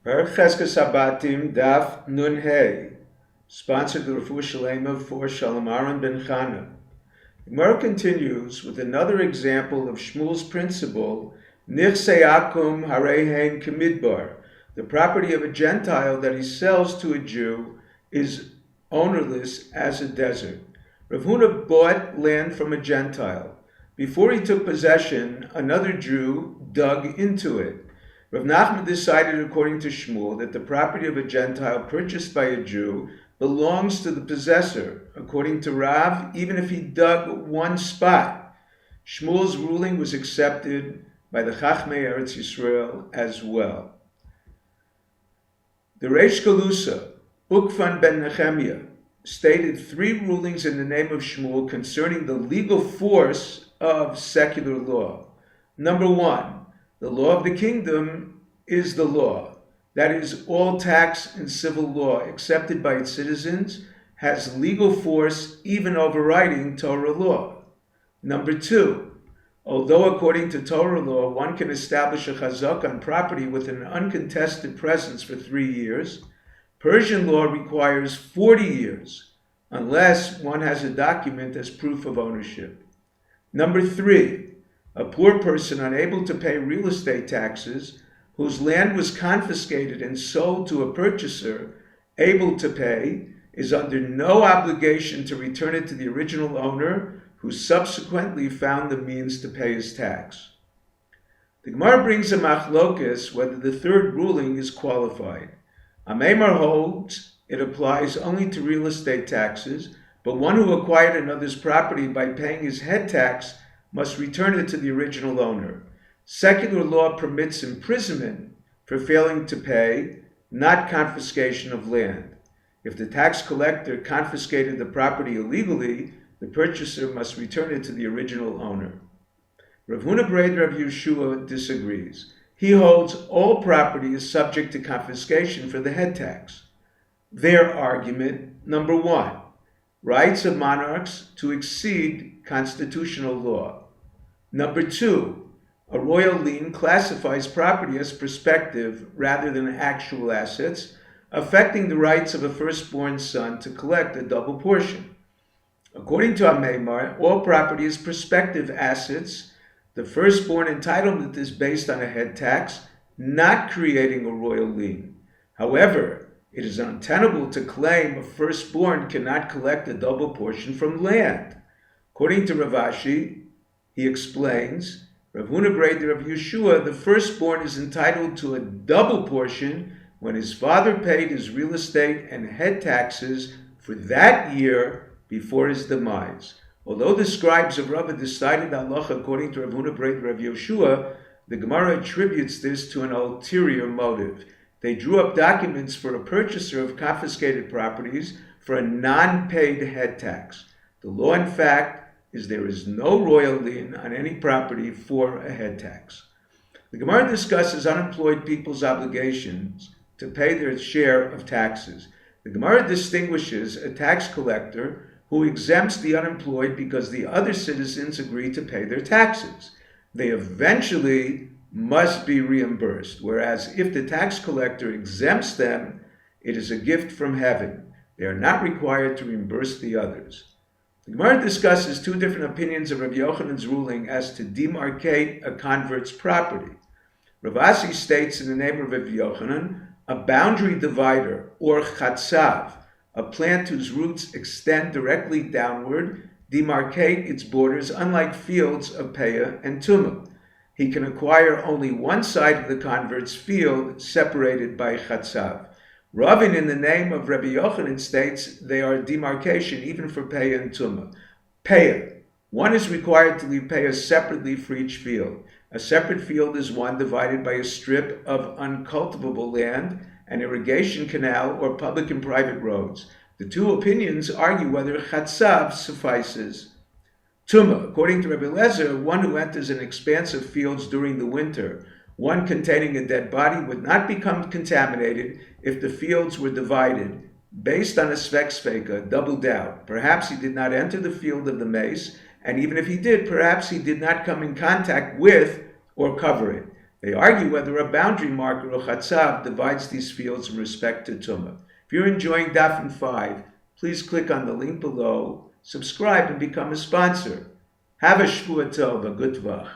Chazkas Abbatim Daf Nun Hey, sponsored the Refuah Shalema for Shalom Aaron ben Chana. The Gemara continues with another example of Shmuel's principle, Nichsei Akum Harehen Kemidbar. The property of a Gentile that he sells to a Jew is ownerless as a desert. Rav Huna bought land from a Gentile. Before he took possession, another Jew dug into it. Rav Nachman decided, according to Shmuel, that the property of a Gentile purchased by a Jew belongs to the possessor. According to Rav, even if he dug one spot. Shmuel's ruling was accepted by the Chachmei Eretz Yisrael as well. The Reish Galusa, Ukvan ben Nehemiah, stated three rulings in the name of Shmuel concerning the legal force of secular law. Number one, the law of the kingdom is the law. That is, all tax and civil law accepted by its citizens has legal force even overriding Torah law. Number two, although according to Torah law one can establish a chazak on property with an uncontested presence for 3 years, Persian law requires 40 years unless one has a document as proof of ownership. Number three, a poor person unable to pay real estate taxes, whose land was confiscated and sold to a purchaser able to pay, is under no obligation to return it to the original owner, who subsequently found the means to pay his tax. The Gemara brings a machlokes whether the third ruling is qualified. Ameimar holds it applies only to real estate taxes, but one who acquired another's property by paying his head tax must return it to the original owner. Secular law permits imprisonment for failing to pay, not confiscation of land. If the tax collector confiscated the property illegally, the purchaser must return it to the original owner. Rav Huna Breder of Yeshua disagrees. He holds all property is subject to confiscation for the head tax. Their argument, number one, rights of monarchs to exceed constitutional law. Number two, a royal lien classifies property as prospective rather than actual assets, affecting the rights of a firstborn son to collect a double portion. According to Ameimar, all property is prospective assets. The firstborn entitlement is based on a head tax, not creating a royal lien. However, it is untenable to claim a firstborn cannot collect a double portion from land. According to Rav Ashi, he explains, Rav Huna Breder of Yeshua, the firstborn is entitled to a double portion when his father paid his real estate and head taxes for that year before his demise. Although the scribes of Rabbah decided halacha according to Rav Huna Breder of Yeshua, the Gemara attributes this to an ulterior motive. They drew up documents for a purchaser of confiscated properties for a non-paid head tax. The law, in fact, is there is no royal lien on any property for a head tax. The Gemara discusses unemployed people's obligations to pay their share of taxes. The Gemara distinguishes a tax collector who exempts the unemployed because the other citizens agree to pay their taxes. They eventually must be reimbursed, whereas if the tax collector exempts them, it is a gift from heaven. They are not required to reimburse the others. The Gemara discusses two different opinions of Rabbi Yochanan's ruling as to demarcate a convert's property. Rav Asi states in the name of Rabbi Yochanan, a boundary divider, or chatzav, a plant whose roots extend directly downward, demarcate its borders, unlike fields of Peah and Tumah. He can acquire only one side of the convert's field separated by chatzav. Ravin, in the name of Rabbi Yochanan, states they are demarcation even for Peah and Tumah. Peah, one is required to leave Peah separately for each field. A separate field is one divided by a strip of uncultivable land, an irrigation canal, or public and private roads. The two opinions argue whether chatzav suffices. Tumah, according to Rabbi Lezer, one who enters an expanse of fields during the winter, one containing a dead body, would not become contaminated if the fields were divided, based on a svek, double doubt. Perhaps he did not enter the field of the mace, and even if he did, perhaps he did not come in contact with or cover it. They argue whether a boundary marker or chatzav divides these fields in respect to tumah. If you're enjoying Daf 5, please click on the link below, subscribe, and become a sponsor. Have a shvua tov, a good tvach.